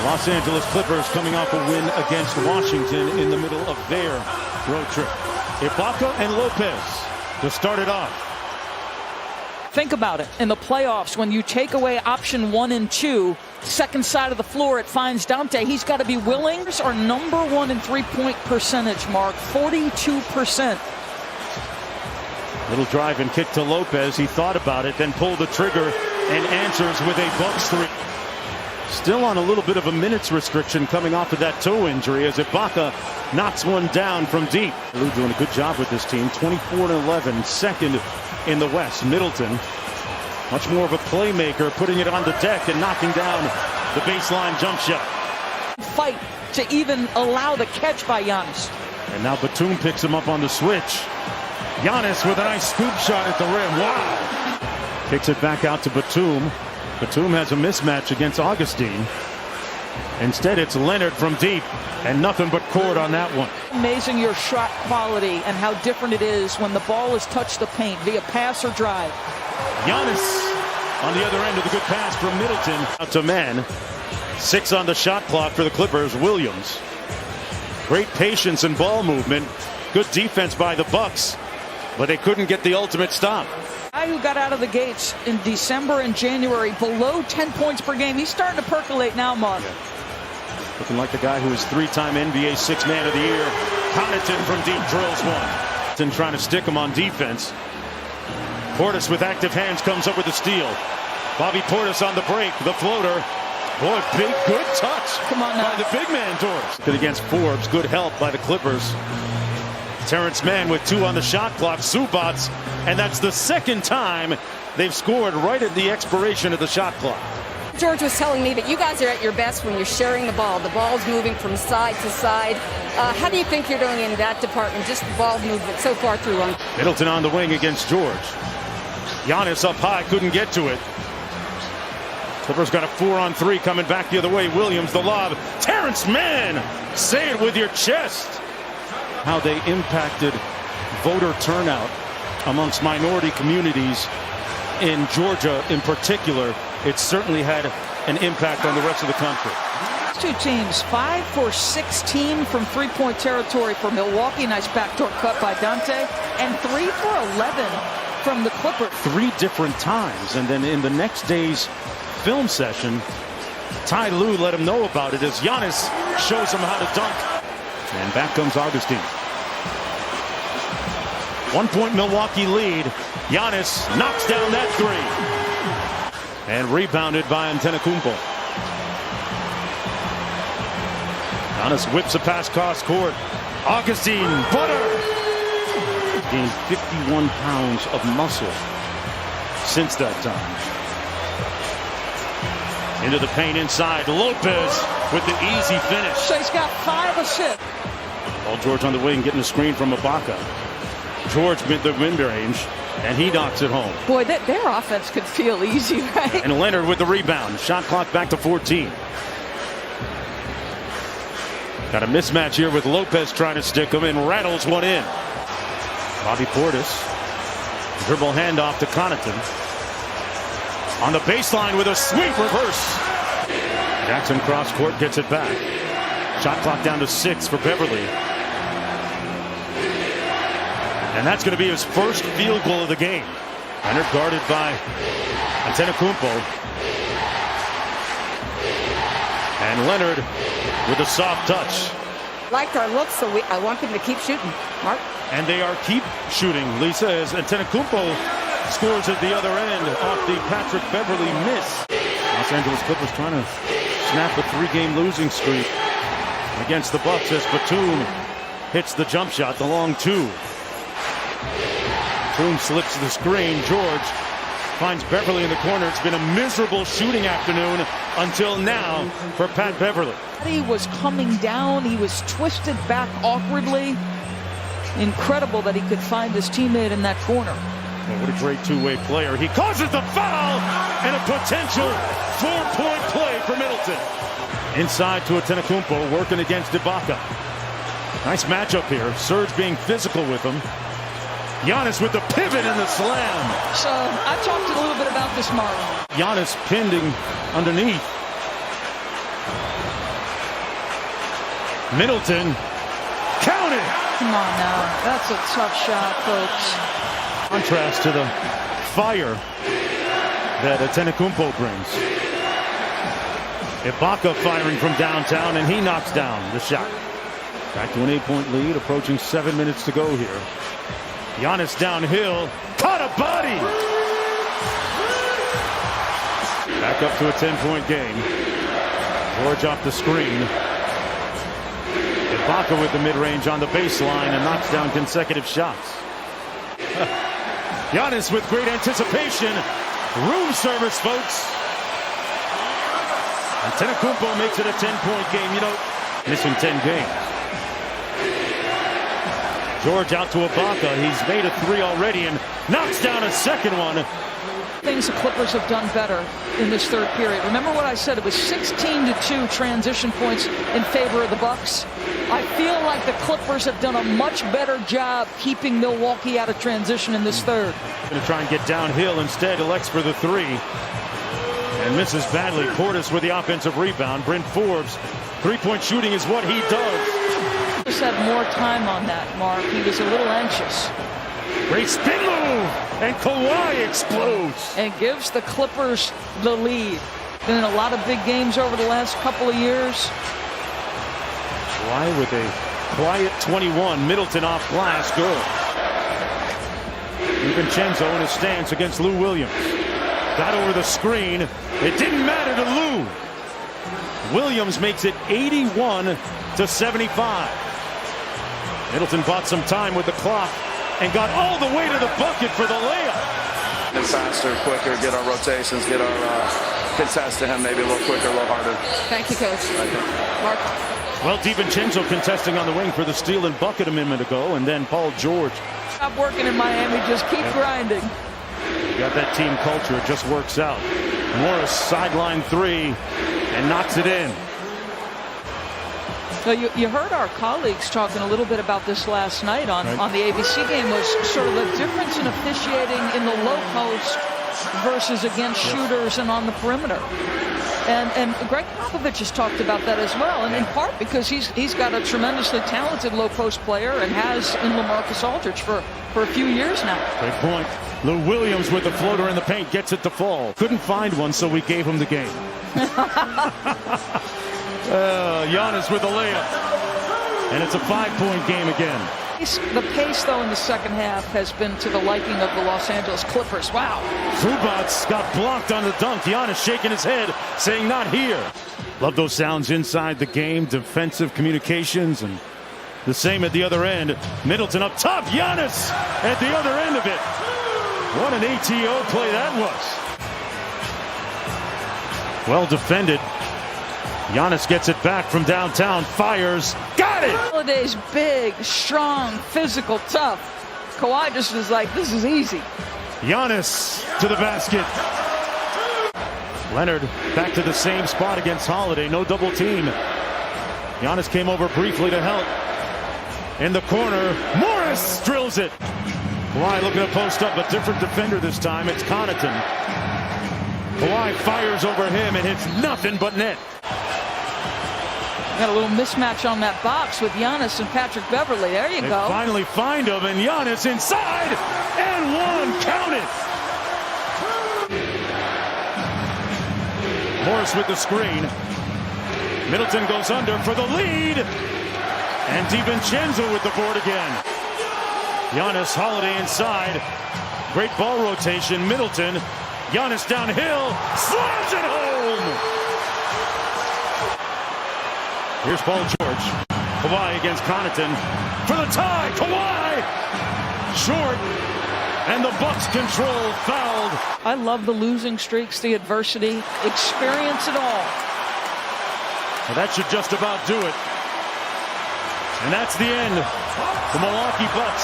Los Angeles Clippers coming off a win against Washington in the middle of their road trip. Ibaka and Lopez to start it off. Think about it. In the playoffs, when you take away option 1 and 2, second side of the floor, it finds Dante. He's got to be willing. Our number 1 in three-point percentage, Mark, 42%. Little drive and kick to Lopez. He thought about it, then pulled the trigger and answers with a Bucks three. Still on a little bit of a minutes restriction coming off of that toe injury as Ibaka knocks one down from deep. Lou doing a good job with this team. 24-11, second in the West. Middleton, much more of a playmaker, putting it on the deck and knocking down the baseline jump shot. Fight to even allow the catch by Giannis. And now Batum picks him up on the switch. Giannis with a nice scoop shot at the rim. Wow. Kicks it back out to Batum. Batum has a mismatch against Augustine. Instead, it's Leonard from deep, and nothing but court on that one. Amazing your shot quality and how different it is when the ball has touched the paint via pass or drive. Giannis on the other end of the good pass from Middleton. Out to man. 6 on the shot clock for the Clippers. Williams. Great patience and ball movement. Good defense by the Bucks, but they couldn't get the ultimate stop. Guy who got out of the gates in December and January below 10 points per game. He's starting to percolate now, Mark. Yeah. Looking like the guy who is 3-time NBA Sixth Man of the Year. Connaughton from deep drills one. Trying to stick him on defense. Portis with active hands comes up with a steal. Bobby Portis on the break. The floater. Boy, big, good touch. Come on now. By the big man, Torres. Good against Forbes. Good help by the Clippers. Terrence Mann with 2 on the shot clock. Zubats. And that's the second time they've scored right at the expiration of the shot clock. George was telling me that you guys are at your best when you're sharing the ball. The ball's moving from side to side. How do you think you're doing in that department? Just the ball movement so far through one. Middleton on the wing against George. Giannis up high, couldn't get to it. Clippers got a 4-on-3 coming back the other way. Williams the lob. Terrence Mann, say it with your chest. How they impacted voter turnout amongst minority communities in Georgia in particular. It certainly had an impact on the rest of the country. Two teams, 5 for 16 from three-point territory for Milwaukee. Nice backdoor cut by Dante. And 3 for 11 from the Clippers. 3 different times. And then in the next day's film session, Ty Lue let him know about it as Giannis shows him how to dunk. And back comes Augustine. 1-point Milwaukee lead. Giannis knocks down that 3. And rebounded by Antetokounmpo. Giannis whips a pass cross court. Augustine, butter! Gained 51 pounds of muscle since that time. Into the paint inside. Lopez with the easy finish. So he's got 5 assists. Paul George on the wing getting a screen from Ibaka. George mid the mid-range, and he knocks it home. Boy, their offense could feel easy, right? And Leonard with the rebound. Shot clock back to 14. Got a mismatch here with Lopez trying to stick him and rattles one in. Bobby Portis. Dribble handoff to Connaughton. On the baseline with a sweep reverse. Jackson cross court gets it back. Shot clock down to 6 for Beverly. And that's going to be his first field goal of the game. Leonard guarded by Antetokounmpo. And Leonard with a soft touch. Liked our looks, so I want them to keep shooting. Mark? And they are keep shooting, Lisa, as Antetokounmpo scores at the other end off the Patrick Beverly miss. Los Angeles Clippers trying to snap a 3-game losing streak against the Bucks as Batum hits the jump shot, the long 2. Batum slips the screen. George finds Beverly in the corner. It's been a miserable shooting afternoon until now for Pat Beverly. He was coming down. He was twisted back awkwardly. Incredible that he could find his teammate in that corner. Well, what a great two-way player. He causes the foul and a potential 4-point play for Middleton. Inside to Antetokounmpo working against Ibaka. Nice matchup here. Serge being physical with him. Giannis with the pivot and the slam. So I talked a little bit about this, Mark. Giannis pinned underneath. Middleton. Count it! Come on now. That's a tough shot, folks. Contrast to the fire that Antetokounmpo brings. Ibaka firing from downtown, and he knocks down the shot. Back to an 8-point lead, approaching 7 minutes to go here. Giannis downhill, caught a body! Back up to a 10-point game. George off the screen. Ibaka with the mid-range on the baseline and knocks down consecutive shots. Giannis with great anticipation. Room service, folks. Antetokounmpo makes it a 10-point game. You know, missing 10 games. George out to Ibaka. He's made a 3 already and knocks down a second one. Things the Clippers have done better in this third period. Remember what I said? It was 16-2 transition points in favor of the Bucks. I feel like the Clippers have done a much better job keeping Milwaukee out of transition in this third. Going to try and get downhill instead. Elects for the 3. And misses badly. Portis with the offensive rebound. Bryn Forbes. 3-point shooting is what he does. Just had more time on that, Mark. He was a little anxious. Great spin move. And Kawhi explodes. And gives the Clippers the lead. Been in a lot of big games over the last couple of years. Kawhi with a quiet 21. Middleton off glass. Good. DiVincenzo in his stance against Lou Williams. Got over the screen. It didn't matter to Lou. Williams makes it 81-75. Middleton bought some time with the clock and got all the way to the bucket for the layup. And faster, quicker, get our rotations, get our contest to him maybe a little quicker, a little harder. Thank you, Coach. Mark. Well, DiVincenzo contesting on the wing for the steal and bucket a minute ago, and then Paul George. Stop working in Miami, just keep grinding. You got that team culture, it just works out. Morris sideline 3 and knocks it in. So you heard our colleagues talking a little bit about this last night on the ABC game, was sort of the difference in officiating in the low post versus against shooters and on the perimeter. And Greg Popovich has talked about that as well, and in part because he's got a tremendously talented low post player and has in LaMarcus Aldridge for a few years now. Great point. Lou Williams with the floater in the paint gets it to fall. Couldn't find one, so we gave him the game. Giannis with the layup. And it's a 5-point game again. The pace, though, in the second half has been to the liking of the Los Angeles Clippers. Wow. Zubats got blocked on the dunk. Giannis shaking his head, saying not here. Love those sounds inside the game. Defensive communications and the same at the other end. Middleton up top. Giannis at the other end of it. What an ATO play that was. Well defended. Giannis gets it back from downtown, fires, got it! Holiday's big, strong, physical, tough. Kawhi just was like, this is easy. Giannis to the basket. Leonard back to the same spot against Holiday, no double team. Giannis came over briefly to help. In the corner, Morris drills it. Kawhi looking to post up, a different defender this time, it's Connaughton. Kawhi fires over him and hits nothing but net. Got a little mismatch on that box with Giannis and Patrick Beverly. There you go. Finally find him, and Giannis inside, and one, count it. Morris with the screen. Middleton goes under for the lead, and DiVincenzo with the board again. Giannis, Holiday inside. Great ball rotation. Middleton. Giannis downhill, slams it home. Here's Paul George. Kawhi against Connaughton for the tie. Kawhi short, and the Bucks control, fouled. I love the losing streaks, the adversity, experience it all. Well, that should just about do it. And that's the end. The Milwaukee Bucks